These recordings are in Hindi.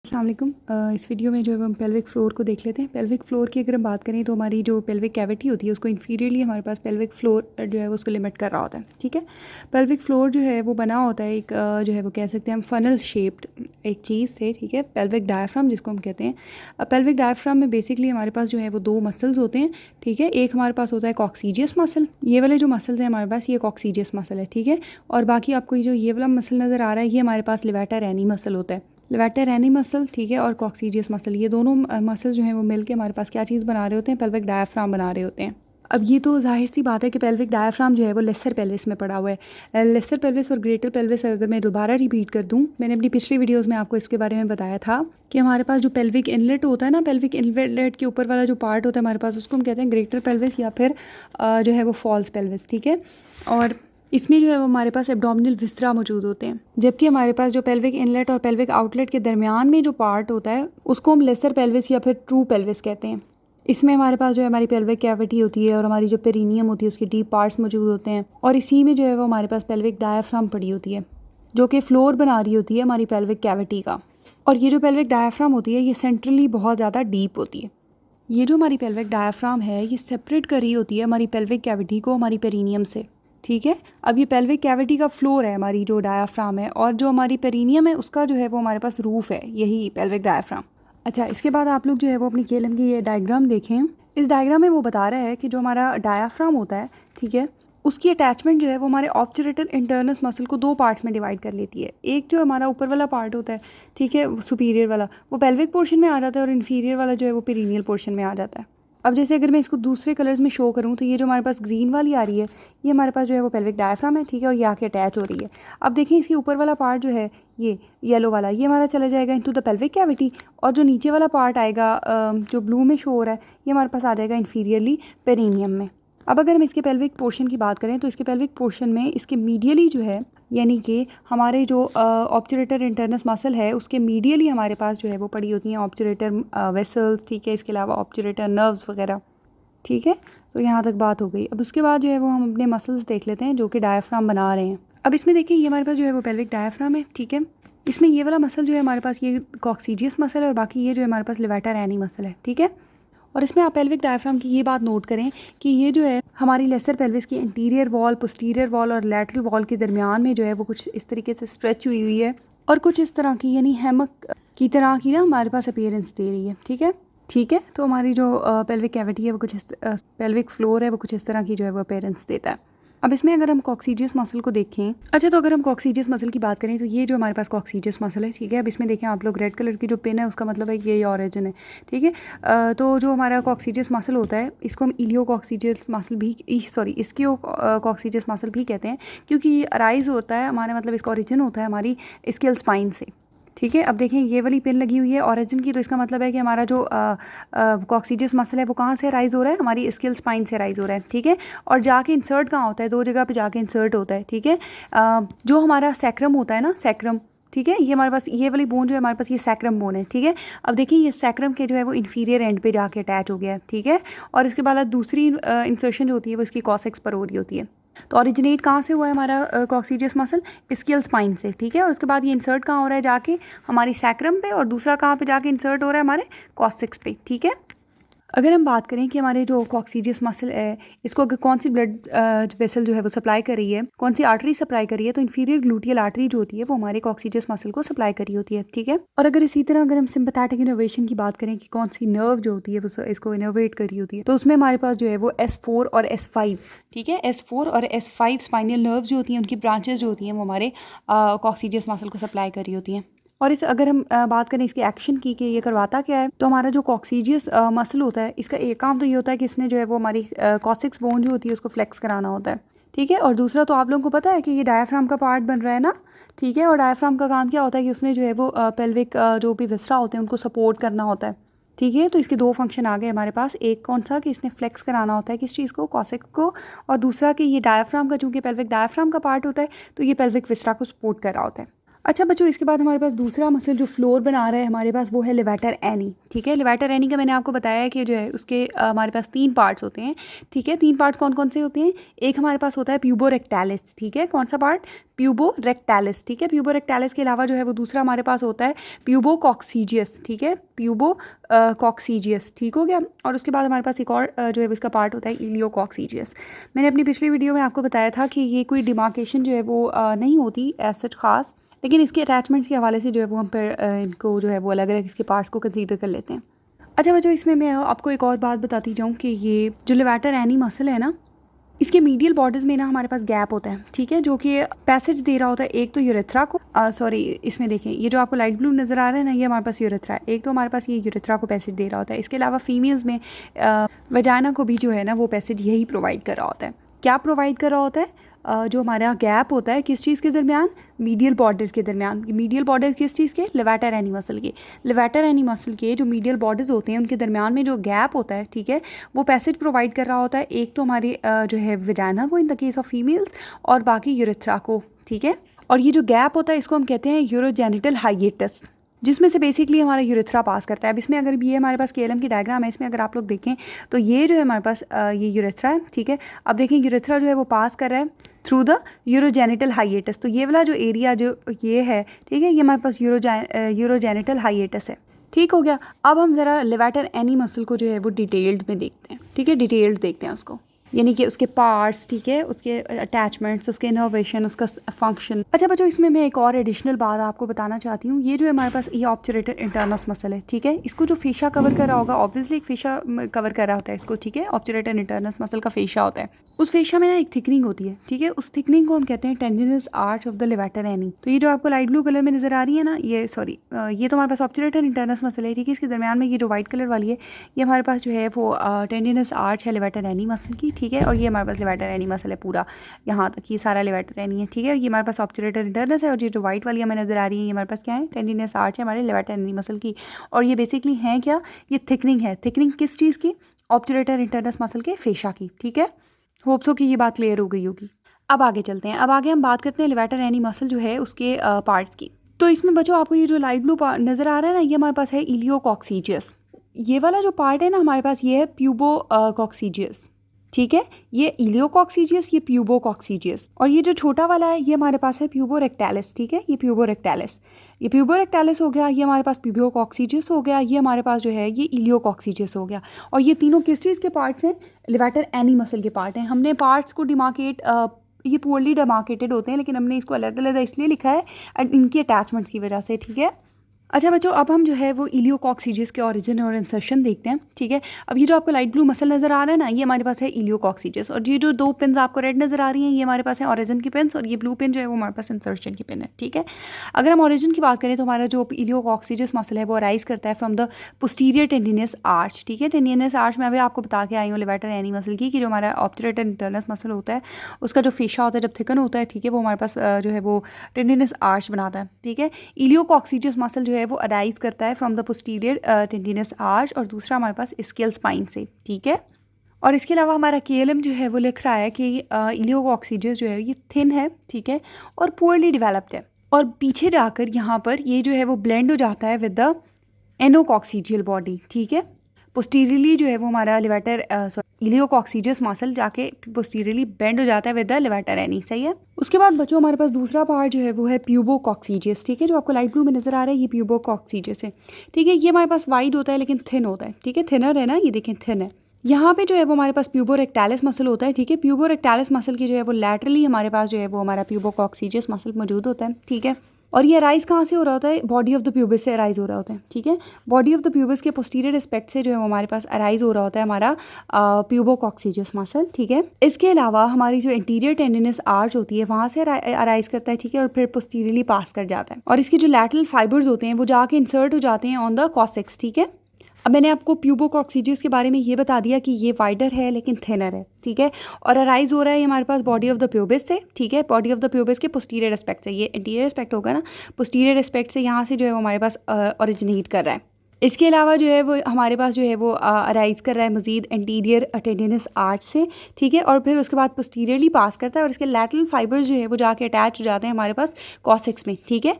अस्सलाम वालेकुम। इस वीडियो में जो है हम पेल्विक फ्लोर को देख लेते हैं। पेल्विक फ्लोर की अगर हम बात करें तो हमारी जो पेल्विक कैविटी होती है उसको इन्फीरियरली हमारे पास पेल्विक फ्लोर जो है वो उसको लिमिट कर रहा होता है। ठीक है, पेल्विक फ्लोर जो है वो बना होता है एक जो है वो कह सकते हैं हम फनल शेप्ड एक चीज़ से। ठीक है, पेल्विक डायफ्राम जिसको हम कहते हैं। पेल्विक डायफ्राम में बेसिकली हमारे पास जो है वो दो मसल्स होते हैं। ठीक है, एक हमारे पास होता है कॉक्सीजियस मसल, ये वाले जो मसल्स हैं हमारे पास ये कॉक्सीजियस मसल है। ठीक है, और बाकी आपको ये जो ये वाला मसल नज़र आ रहा है ये हमारे पास लेवाटा रैनी मसल होता है। लेवाटा रैनी मसल, ठीक है, और कॉक्सीजियस मसल, ये दोनों मसल जो हैं वो मिलके हमारे पास क्या चीज़ बना रहे होते हैं, पेल्विक डायफ्राम बना रहे होते हैं। अब ये तो जाहिर सी बात है कि पेल्विक डायफ्राम जो है वो लेसर पेल्विस में पड़ा हुआ है। लेसर पेल्विस और ग्रेटर पेल्विस अगर मैं दोबारा रिपीट कर दूं, मैंने अपनी पिछली वीडियोस में आपको इसके बारे में बताया था कि हमारे पास जो पेल्विक इनलेट होता है ना, पेल्विक इनलेट के ऊपर वाला जो पार्ट होता है हमारे पास उसको हम कहते हैं ग्रेटर पेल्विस या फिर जो है वो फॉल्स पेल्विस। ठीक है, और इसमें जो है वो हमारे पास एब्डोमिनल विस्ट्रा मौजूद होते हैं, जबकि हमारे पास जो पेल्विक इनलेट और पेल्विक आउटलेट के दरमियान में जो पार्ट होता है उसको हम लेसर पेल्विस या फिर ट्रू पेल्विस कहते हैं। इसमें हमारे पास जो है हमारी पेल्विक कैविटी होती है और हमारी जो पेरिनियम होती है उसके डीप पार्ट्स मौजूद होते हैं, और इसी में जो है वो हमारे पास पेल्विक डायफ्राम पड़ी होती है जो कि फ्लोर बना रही होती है हमारी पेल्विक कैविटी का। और ये जो पेल्विक डायफ्राम होती है ये सेंट्रली बहुत ज़्यादा डीप होती है। ये जो हमारी पेल्विक डायफ्राम है ये सेपरेट कर रही होती है हमारी पेल्विक कैविटी को हमारी पेरिनियम से। ठीक है, अब ये पेल्विक कैविटी का फ्लोर है हमारी जो डायाफ्राम है, और जो हमारी पेरिनियम है उसका जो है वो हमारे पास रूफ है, यही पेल्विक डायाफ्राम। अच्छा, इसके बाद आप लोग जो है वो अपनी केलम की ये डायग्राम देखें। इस डायग्राम में वो बता रहा है कि जो हमारा डायाफ्राम होता है, ठीक है, उसकी अटैचमेंट जो है वो हमारे ऑब्चुरेटर इंटरनस मसल को दो पार्ट्स में डिवाइड कर लेती है। एक जो हमारा ऊपर वाला पार्ट होता है, ठीक है, सुपीरियर वाला, वो पेल्विक पोर्शन में आ जाता है, और इन्फीरियर वाला जो है वो पेरिनियल पोर्शन में आ जाता है। अब जैसे अगर मैं इसको दूसरे कलर्स में शो करूँ तो ये जो हमारे पास ग्रीन वाली आ रही है ये हमारे पास जो है वो पेल्विक डायफ्राम है। ठीक है, और ये आके अटैच हो रही है। अब देखिए इसके ऊपर वाला पार्ट जो है ये येलो वाला, ये हमारा चला जाएगा इनटू द पेल्विक कैविटी, और जो नीचे वाला पार्ट आएगा जो ब्लू में शो हो रहा है ये हमारे पास आ जाएगा इन्फीरियरली पेरिनियम में। अब अगर हम इसके पेल्विक पोर्शन की बात करें तो इसके पेल्विक पोर्शन में इसके मीडियली जो है, यानी कि हमारे जो ऑब्चुरेटर इंटरनस मसल है उसके मीडियली हमारे पास जो है वो पड़ी होती हैं ऑब्चुरेटर वेसल्स। ठीक है, इसके अलावा ऑब्चुरेटर नर्व्स वगैरह। ठीक है, तो यहाँ तक बात हो गई। अब उसके बाद जो है वो हम अपने मसल्स देख लेते हैं जो कि डायफ्राम बना रहे हैं। अब इसमें देखिए ये हमारे पास जो है वो पेल्विक डायफ्राम है। ठीक है, इसमें ये वाला मसल जो है हमारे पास ये कॉक्सीजियस मसल है, और बाकी ये जो है हमारे पास लेवाटा रैनी मसल है। ठीक है, और इसमें आप पेल्विक डायफ्राम की ये बात नोट करें कि ये जो है हमारी लेसर पेल्विस की इंटीरियर वॉल, पोस्टीरियर वॉल और लैटरल वॉल के दरमियान में जो है वो कुछ इस तरीके से स्ट्रेच हुई हुई है, और कुछ इस तरह की यानी हैमक की तरह की ना हमारे पास अपीयरेंस दे रही है। ठीक है, ठीक है, तो हमारी जो पेल्विक कैविटी है वो कुछ पेल्विक फ्लोर है वो कुछ इस तरह की जो है वो अपीयरेंस देता है। अब इसमें अगर हम कॉक्सीजियस मसल को देखें, अच्छा, तो अगर हम कॉक्सीजियस मसल की बात करें तो ये जो हमारे पास कॉक्सीजियस मसल है, ठीक है, अब इसमें देखें आप लोग रेड कलर की जो पिन है उसका मतलब है कि ये ऑरिजिन है। ठीक है, तो जो हमारा कॉक्सीजियस मसल होता है इसको हम इलियो कॉक्सीजियस मसल भी इसकी कॉक्सीजियस मसल भी कहते हैं, क्योंकि ये अराइज होता है हमारा मतलब इसका ओरिजिन होता है हमारी स्केल स्पाइन से। ठीक है, अब देखें ये वाली पिन लगी हुई है ऑरिजिन की, तो इसका मतलब है कि हमारा जो कॉक्सीजियस मसल है वो कहाँ से राइज हो रहा है, हमारी स्केल स्पाइन से राइज हो रहा है। ठीक है, और जाके इंसर्ट कहाँ होता है, दो जगह पे जाके इंसर्ट होता है। ठीक है, जो हमारा सैक्रम होता है ना, सैक्रम, ठीक है, ये हमारे पास ये वाली बोन जो है हमारे पास ये सैक्रम बोन है। ठीक है, अब देखिए ये सैक्रम के जो है वो इन्फीरियर एंड पे जाके अटैच हो गया है। ठीक है, और इसके बाद दूसरी इंसर्शन जो होती है वो इसकी कॉसेक्स पर हो रही होती है। तो ओरिजिनेट कहाँ से हुआ है हमारा कॉक्सीजियस मसल, स्केल स्पाइन से। ठीक है, और उसके बाद ये इंसर्ट कहाँ हो रहा है जाके हमारी सैक्रम पे, और दूसरा कहाँ पे जाके इंसर्ट हो रहा है हमारे कॉसेक्स पे। ठीक है, अगर हम बात करें कि हमारे जो कॉक्सीजियस मसल है इसको अगर कौन सी ब्लड वेसल जो है वो सप्लाई कर रही है, कौन सी आर्टरी सप्लाई कर रही है, तो इन्फीरियर ग्लूटियल आर्टरी जो होती है वो हमारे कॉक्सीजियस मसल को सप्लाई कर रही होती है। ठीक है, और अगर इसी तरह अगर हम सिंपैथेटिक इनर्वेशन की बात करें कि कौन सी नर्व जो होती है वो इसको इनर्वेट कर रही होती है, तो उसमें हमारे पास जो है वो S4 और S5, ठीक है, S4 और S5 स्पाइनल नर्व जो होती हैं उनकी ब्रांचेस जो होती हैं वो हमारे कॉक्सीजियस मसल को सप्लाई कर रही होती हैं। और इस अगर हम बात करें इसके एक्शन की कि ये करवाता क्या है, तो हमारा जो कॉक्सीजियस मसल होता है इसका एक काम तो ये होता है कि इसने जो है वो हमारी कॉसिक्स बोन जो होती है उसको फ्लेक्स कराना होता है। ठीक है, और दूसरा तो आप लोगों को पता है कि ये डायफ्राम का पार्ट बन रहा है ना। ठीक है, और डायफ्राम का काम क्या होता है कि उसने जो है वो पेल्विक जो भी विस्रा होते हैं उनको सपोर्ट करना होता है। ठीक है, तो इसके दो फंक्शन आ गए हमारे पास, एक कौन सा कि इसने फ्लेक्स कराना होता है किस चीज़ को, कॉसिक्स को, और दूसरा कि ये डायफ्राम का चूँकि पेल्विक डायफ्राम का पार्ट होता है तो ये पेल्विक विस्रा को सपोर्ट कर रहा होता है। अच्छा बच्चों, इसके बाद हमारे पास दूसरा मसल जो फ्लोर बना रहा है हमारे पास, वो है लेवेटर एनी। ठीक है, लेवेटर एनी का मैंने आपको बताया है कि जो है उसके हमारे पास 3 पार्ट्स होते हैं। ठीक है, 3 पार्ट्स कौन कौन से होते हैं? एक हमारे पास होता है प्यूबो रेक्टालिस। ठीक है, कौन सा पार्ट? प्यूबो रेक्टालिस। ठीक है, प्यूबो रेक्टालिस के अलावा जो है वो दूसरा हमारे पास होता है प्यूबो कॉक्सीजियस। ठीक है, प्यूबो कॉक्सीजियस। ठीक हो गया। और उसके बाद हमारे पास एक और जो है उसका पार्ट होता है इलियो कॉक्सीजियस। मैंने अपनी पिछली वीडियो में आपको बताया था कि ये कोई डिमार्केशन जो है वो नहीं होती एज सच खास, लेकिन इसके अटैचमेंट्स के हवाले से जो है वो हम पर इनको जो है वो अलग अलग इसके पार्ट्स को कंसीडर कर लेते हैं। अच्छा बच्चों, इसमें मैं आपको एक और बात बताती जाऊँ कि ये जो लेवेटर एनी मसल है ना, इसके मीडियल बॉर्डर्स में ना हमारे पास गैप होता है। ठीक है, जो कि पैसेज दे रहा होता है एक तो यूरेथ्रा को, सॉरी इसमें देखें ये जो आपको लाइट ब्लू नज़र आ रहा है ना, ये हमारे पास यूरेथ्रा है। एक तो हमारे पास ये यूरेथ्रा को पैसेज दे रहा होता है। इसके अलावा फीमेल्स में वजाना को भी जो है ना वो पैसेज यही प्रोवाइड कर रहा होता है। क्या प्रोवाइड कर रहा होता है? जो हमारा गैप होता है किस चीज़ के दरमियान? मीडियल बॉर्डर्स के दरमियान। मीडियल बॉर्डर किस चीज़ के? लेवेटर एनी मसल के। लेवेटर एनी मसल के जो मीडियल बॉर्डर्स होते हैं उनके दरमियान में जो गैप होता है, ठीक है, वो पैसेज प्रोवाइड कर रहा होता है एक तो हमारे जो है वजाना को in the case of females, और बाकी यूरेथ्रा को। ठीक है, और ये जो गैप होता है इसको हम कहते हैं यूरोजेनिटल हाइएटस, जिसमें से बेसिकली हमारा यूरेथ्रा पास करता है। अब इसमें अगर ये हमारे पास केएलएम की डायग्राम है, इसमें अगर आप लोग देखें तो ये जो है हमारे पास ये यूरेथ्रा है। ठीक है, अब देखें यूरेथ्रा जो है वो पास कर रहा है थ्रू द यूरोजेनिटल हाइएटस। तो ये वाला जो एरिया जो ये है, ठीक है, ये हमारे पास यूरोजेनिटल हाइएटस है। ठीक हो गया। अब हम ज़रा लेवेटर एनी मसल को जो है वो डिटेल्ड में देखते हैं। ठीक है, डिटेल्ड देखते हैं उसको, यानी कि उसके पार्ट्स, ठीक है, उसके अटैचमेंट्स, उसके इनोवेशन, उसका फंक्शन। अच्छा बच्चों, इसमें मैं एक और एडिशनल बात आपको बताना चाहती हूँ। ये जो है हमारे पास ये ऑब्चुरेटर इंटरनस मसल है। ठीक है, इसको जो फेशा कवर कर रहा होगा, ऑब्वियसली एक फेशा कवर कर रहा होता है इसको। ठीक है, ऑब्चुरेटर इंटरनस मसल का फेशा होता है। उस फेशा में ना एक थिकनिंग होती है। ठीक है, उस थिकनिंग को हम कहते हैं tendinous arch of the levator ani. तो ये जो आपको लाइट ब्लू कलर में नजर आ रही है ना, ये सॉरी ये तो हमारे पास ऑब्चुरेटर इंटरनस मसल है। ठीक है, इसके दरमियान में ये जो व्हाइट कलर वाली है, ये हमारे पास जो है वो टेंडिनस आर्च है लेवेटर एनी मसल की। ठीक है, और ये हमारे पास लेवेटर एनी मसल है पूरा यहाँ तक, ये सारा लेवेटर एनी है। ठीक है, ये हमारे पास ऑब्चुरेटर इंटरनस है, और ये जो व्हाइट वाली हमें नजर आ रही है ये हमारे पास क्या है? टेंडिनस आर्च है हमारे लेवेटर एनी मसल की। और ये बेसिकली है क्या? ये थिकनिंग है। थिकनिंग किस चीज़ की? ऑब्चुरेटर इंटरनस मसल के फेशा की। ठीक है, होप सो कि ये बात क्लियर हो गई होगी। अब आगे चलते हैं। अब आगे हम बात करते हैं लेवेटर एनी मसल जो है उसके पार्ट्स की। तो इसमें बच्चों आपको ये जो लाइट ब्लू नज़र आ रहा है ना, ये हमारे पास है इलियो कॉक्सीजियस। ये वाला जो पार्ट है ना हमारे पास, ये है प्यूबो कॉक्सीजियस। ठीक है, ये इलियो कॉक्सीजियस, ये प्यूबो कॉक्सीजियस, और ये जो छोटा वाला है ये हमारे पास है प्यूबो रेक्टालिस। ठीक है, ये प्यूबो रेक्टालिस, ये प्यूबो रेक्टालिस हो गया, ये हमारे पास प्यूबो कॉक्सीजियस हो गया, ये हमारे पास जो है ये इलियो कॉक्सीजियस हो गया। और ये तीनों किस चीज़ के पार्ट्स हैं? लेवेटर एनी मसल के पार्ट हैं। हमने पार्ट्स को डिमार्केट, ये पुअरली डिमार्केटेड होते हैं, लेकिन हमने इसको अलग अलग इसलिए लिखा है इनकी अटैचमेंट्स की वजह से। ठीक है, अच्छा बच्चों, अब हम जो है वो इलियो कॉक्सीजियस के ओरिजिन और इंसर्शन देखते हैं। ठीक है, अब ये जो आपको लाइट ब्लू मसल नज़र आ रहा है ना, ये हमारे पास है इलियो कॉक्सीजियस, और ये जो 2 पिन्स आपको रेड नज़र आ रही हैं ये हमारे पास है ओरिजिन की पिन्स, और ये ब्लू पिन जो है वो हमारे पास इंसर्शन की पिन है। ठीक है, अगर हम ओरिजिन की बात करें तो हमारा जो इलियो कॉक्सीजियस मसल है वो अराइज करता है from the posterior tendinous arch. ठीक है, टेंडिनस आर्च में अभी आपको बता के आई हूँ लेवेटर एनी मसल की, कि जो हमारा ऑब्चुरेटर इंटरनस मसल होता है उसका जो फेशा होता है जब थिकन होता है, ठीक है, वो हमारे पास जो है वो टेंडिनस आर्च बनाता है। ठीक है, इलियो कॉक्सीजियस मसल जो है वो अराइज करता है from the posterior tendinous arch, और दूसरा हमारे पास स्केल स्पाइन से। ठीक है, और इसके अलावा हमारा केएलएम जो है वो लिख रहा है कि इलियो कॉक्सीजियस जो है ये थिन है। ठीक है, और पुअरली डेवलप्ड है, और पीछे जाकर यहाँ पर ये जो है वो ब्लेंड हो जाता है विद द एनोकॉक्सीजियल बॉडी। ठीक है, पोस्टीरियरली जो है वो हमारा लेवेटर इलियो कॉक्सीजियस मसल जाके पोस्टीरियरली बेंड हो जाता है विद द लेवेटर एनी। सही है। उसके बाद बच्चों हमारे पास दूसरा पार्ट जो है वो है प्यूबो कॉक्सीजियस। ठीक है, जो आपको लाइट ब्लू में नजर आ रहा है ये प्यूबो कॉक्सीजियस है। ठीक है, ये हमारे पास वाइड होता है लेकिन थिन होता है। ठीक है, थिनर है ना, ये देखें थिन है। यहाँ पे जो है वो हमारे पास प्यूबो रेक्टालिस मसल होता है। ठीक है, प्यूबो रेक्टालिस मसल की जो है वो लैटरली हमारे पास जो है वो हमारा प्यूबो कॉक्सीजियस मसल मौजूद होता है। ठीक है, और ये अराइज कहाँ से हो रहा होता है? बॉडी ऑफ द प्यूबिस से अराइज हो रहा होता है। ठीक है, बॉडी ऑफ द प्यूबिस के पोस्टीरियर एस्पेक्ट से जो है वो हमारे पास अराइज हो रहा होता है हमारा प्यूबो कॉक्सीजियस मसल। ठीक है, इसके अलावा हमारी जो इंटीरियर टेंडिनस आर्च होती है वहाँ से अराइज करता है। ठीक है, और फिर पोस्टीरियरली पास कर जाता है, और इसके जो लैटरल फाइबर्स होते हैं वो जाके इंसर्ट हो जाते हैं ऑन द कॉसेक्स। ठीक है, अब मैंने आपको प्यूबो कॉक्सीजियस के बारे में ये बता दिया कि ये वाइडर है लेकिन थिनर है। ठीक है, और अराइज हो रहा है ये हमारे पास बॉडी ऑफ द प्यूबिस से। ठीक है, बॉडी ऑफ द प्यूबिस के पोस्टीरियर एस्पेक्ट से, ये इंटीरियर एस्पेक्ट होगा ना, पोस्टीरियर एस्पेक्ट से यहाँ से जो है वो हमारे पास ओरिजिनेट कर रहा है। इसके अलावा जो है वो हमारे पास जो है वो अराइज़ कर रहा है मज़ीद एंटीरियर टेंडिनस आर्च से, ठीक है, और फिर उसके बाद पोस्टीरियरली पास करता है और इसके लैटरल फाइबर्स जो है वो जाके अटैच हो जाते हैं हमारे पास कॉसेक्स में, ठीक है।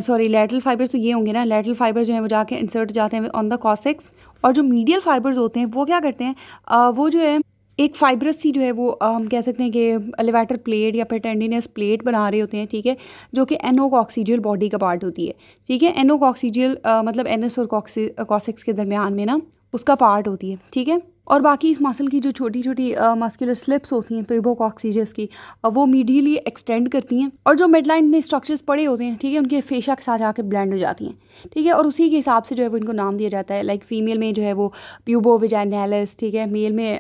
सॉरी, लैटरल फाइबर्स तो ये होंगे ना, लैटरल फाइबर्स जो है वो जाके इंसर्ट जाते हैं ऑन द कॉसेक्स। और जो मीडियल फाइबर्स होते हैं वो क्या करते हैं, वो जो है एक फाइब्रस सी जो है वो हम कह सकते हैं कि लेवाटर प्लेट या फिर टेंडिनस प्लेट बना रहे होते हैं, ठीक है, जो कि एनोकॉक्सीजियल बॉडी का पार्ट होती है, ठीक है। एनोकॉक्सीजियल मतलब एनएस और कॉसेक्स के दरमियान में ना उसका पार्ट होती है, ठीक है। और बाकी इस मसल की जो छोटी छोटी मस्कुलर स्लिप्स होती हैं प्यूबोकॉक्सीजियस की, वो मीडियली एक्सटेंड करती हैं और जो मिडलाइन में स्ट्रक्चर्स पड़े होते हैं, ठीक है, उनके फेशा के साथ आके ब्लेंड हो जाती हैं, ठीक है। और उसी के हिसाब से जो है वो इनको नाम दिया जाता है। लाइक फीमेल में जो है वो प्यूबो विजाइनालिस, ठीक है, मेल में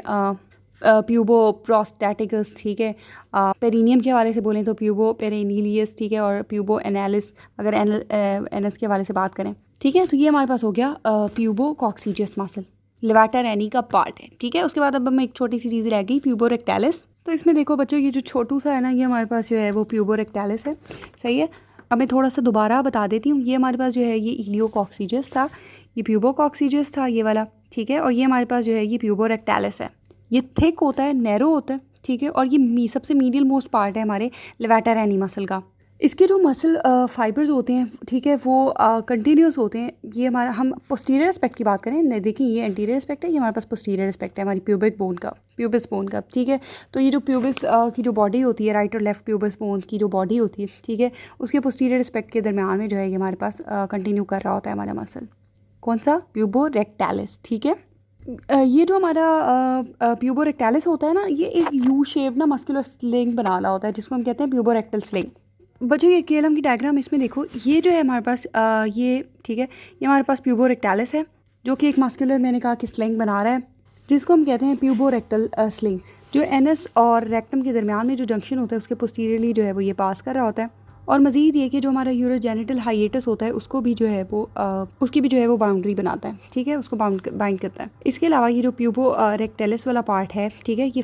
प्यूबो प्रोस्टैटिकस, ठीक है। पेरिनियम के हवाले से बोलें तो प्यूबो पेरेनिलियस, ठीक है, और प्यूबो एनालिस अगर एनएस के हवाले से बात करें, ठीक है। तो ये हमारे पास हो गया प्यूबो कॉक्सीजियस मसल, लेवाटर एनी का पार्ट है, ठीक है। उसके बाद अब हमें एक छोटी सी चीज़ रह गई प्यूबो रेक्टालिस। तो इसमें देखो बच्चों, ये जो छोटू सा है ना, ये हमारे पास जो है वो प्यूबो रेक्टालिस है, सही है। अब मैं थोड़ा सा दोबारा बता देती हूँ। ये हमारे पास जो है ये इलियोकॉक्सीजियस था, ये प्यूबो कॉक्सीजियस था ये वाला, ठीक है। और ये हमारे पास जो है ये प्यूबो रेक्टालिस है। ये थिक होता है, नैरो होता है, ठीक है। और ये सबसे मीडियल मोस्ट पार्ट है हमारे लेवाटर एनी मसल का। इसके जो मसल फाइबर्स होते हैं, ठीक है, वो कंटिन्यूस होते हैं। ये हमारा, हम पोस्टीरियर एस्पेक्ट की बात करें, देखिए ये एंटीरियर एस्पेक्ट है, ये हमारे पास पोस्टीरियर एस्पेक्ट है हमारी प्यूबिस बोन का, ठीक है। तो ये जो प्यूबिस की जो बॉडी होती है, राइट और लेफ्ट प्यूबिस बोन की जो बॉडी होती है, ठीक है, उसके पोस्टीरियर एस्पेक्ट के दरमियान में जो है ये हमारे पास कंटिन्यू कर रहा होता है हमारा मसल। कौन सा? प्यूबो रेक्टालिस, ठीक है। ये जो हमारा प्यूबो रेक्टालिस होता है ना, ये एक यू शेप ना मस्कुलर स्लिंग बना रहा होता है, जिसको हम कहते हैं प्यूबो रेक्टल स्लिंग। बच्चों ये केएलएम की डायग्राम इसमें देखो, ये जो है हमारे पास ये, ठीक है, ये हमारे पास प्यूबो रेक्टालिस है, जो कि एक मस्कुलर, मैंने कहा कि स्लिंग बना रहा है, जिसको हम कहते हैं प्यूबो रेक्टल स्लिंग, जो एनएस और रेक्टम के दरमियान में जो जंक्शन होता है उसके पोस्टीरियरली जो है वो ये पास कर रहा होता है। और मज़ीद ये कि जो हमारा यूरोजेनिटल हाइएटस होता है उसको भी जो है वो उसकी भी जो है वो बाउंड्री बनाता है, ठीक है, उसको बाइंड करता है। इसके अलावा ये जो प्यूबो रेक्टेलिस वाला पार्ट है, ठीक है, ये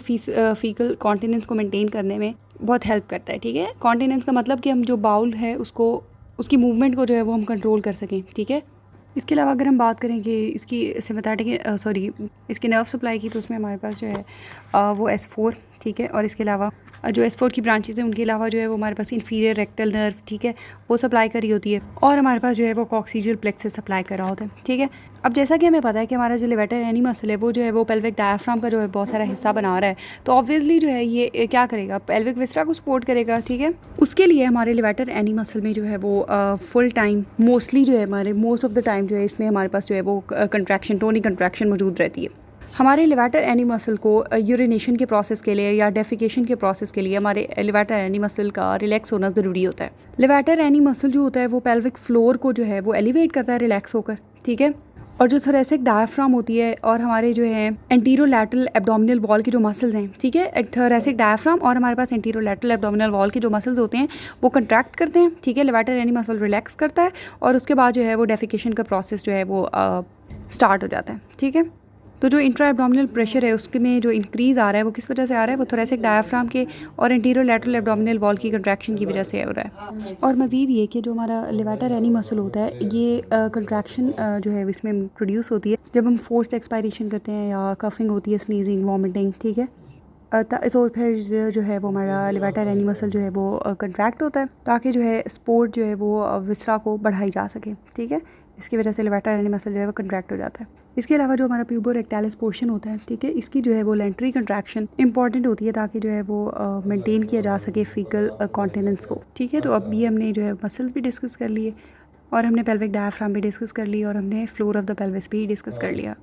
फीकल कॉन्टिनेंस को मेंटेन करने में बहुत हेल्प करता है, ठीक है। कॉन्टिनेंस का मतलब कि हम जो बाउल है उसको, उसकी मूवमेंट को जो है वो हम कंट्रोल कर सकें, ठीक है। इसके अलावा अगर हम बात करें कि इसकी सिम्पैथेटिक इसकी नर्व सप्लाई की, तो उसमें हमारे पास जो है वो S4, ठीक है। और इसके अलावा जो S4 की ब्रांचेस हैं उनके अलावा जो है वो हमारे पास इंफीरियर रेक्टल नर्व, ठीक है, वो सप्लाई करी होती है। और हमारे पास जो है वो कॉक्सीजियल प्लेक्सस सप्लाई कर रहा होता है, ठीक है। अब जैसा कि हमें पता है कि हमारा जो लेवाटर एनी मसल है वो जो है वो पेल्विक डायफ्राम का जो है बहुत सारा हिस्सा बना रहा है, तो ऑब्वियसली जो है ये क्या करेगा, पेल्विक विस्ट्रा को सपोर्ट करेगा, ठीक है। उसके लिए हमारे लेवाटर एनी मसल में जो है वो फुल टाइम मोस्टली जो है हमारे मोस्ट ऑफ द टाइम जो है इसमें हमारे पास जो है वो कंट्रैक्शन, टोनिक कंट्रैक्शन मौजूद रहती है। हमारे लेवाटर एनी मसल को यूरिनेशन के प्रोसेस के लिए या डेफिकेशन के प्रोसेस के लिए हमारे लेवाटर एनी मसल का रिलैक्स होना ज़रूरी होता है। लेवाटर एनी मसल जो होता है वो पेल्विक फ्लोर को जो है वो एलिवेट करता है रिलैक्स होकर, ठीक है। और जो थोरेसिक डायफ्राम होती है और हमारे जो है एंटीरोलैटरल एब्डोमिनल वॉल के जो मसल्स हैं, ठीक है, थोरेसिक डायफ्राम और हमारे पास एंटीरोलैटरल एब्डोमिनल वॉल के जो मसल्स होते हैं वो कंट्रैक्ट करते हैं, ठीक है। लेवाटर एनी मसल रिलैक्स करता है और उसके बाद जो है वो डेफिकेशन का प्रोसेस जो है वो स्टार्ट हो जाता है, ठीक है। तो जो इंट्रा एब्डोमिनल प्रेशर है उसके में जो इंक्रीज़ आ रहा है वो किस वजह से आ रहा है, वो थोरेसिक डायफ्राम के और एंटीरियर लैटरल एब्डोमिनल वॉल की कंट्रैक्शन की वजह से हो रहा है। और मज़ीद ये कि जो हमारा लेवाटर एनी मसल होता है ये कंट्रैक्शन जो है इसमें प्रोड्यूस होती है जब हम फोर्स्ड एक्सपायरेशन करते हैं या कफिंग होती है, स्नीजिंग, वॉमिटिंग, ठीक है। तो फिर जो है वो हमारा लेवाटर एनी मसल जो है वो कंट्रैक्ट होता है ताकि जो है स्पोर्ट जो है वो विस्रा को बढ़ाई जा सके, ठीक है। इसकी वजह से लेवाटर एनी मसल जो है वो कंट्रैक्ट हो जाता है। इसके अलावा जो हमारा प्यूबो रेक्टालिस पोर्शन होता है, ठीक है, इसकी जो है वो लेंट्री कंट्रैक्शन इंपॉर्टेंट होती है ताकि जो है वो मेंटेन किया जा सके फीकल कॉन्टिनेंस को, ठीक है। तो अब ये हमने जो है मसल्स भी डिस्कस कर लिए और हमने पेल्विक डायफ्राम भी डिस्कस कर ली और हमने फ्लोर ऑफ द पेल्विस भी डिस्कस कर लिया।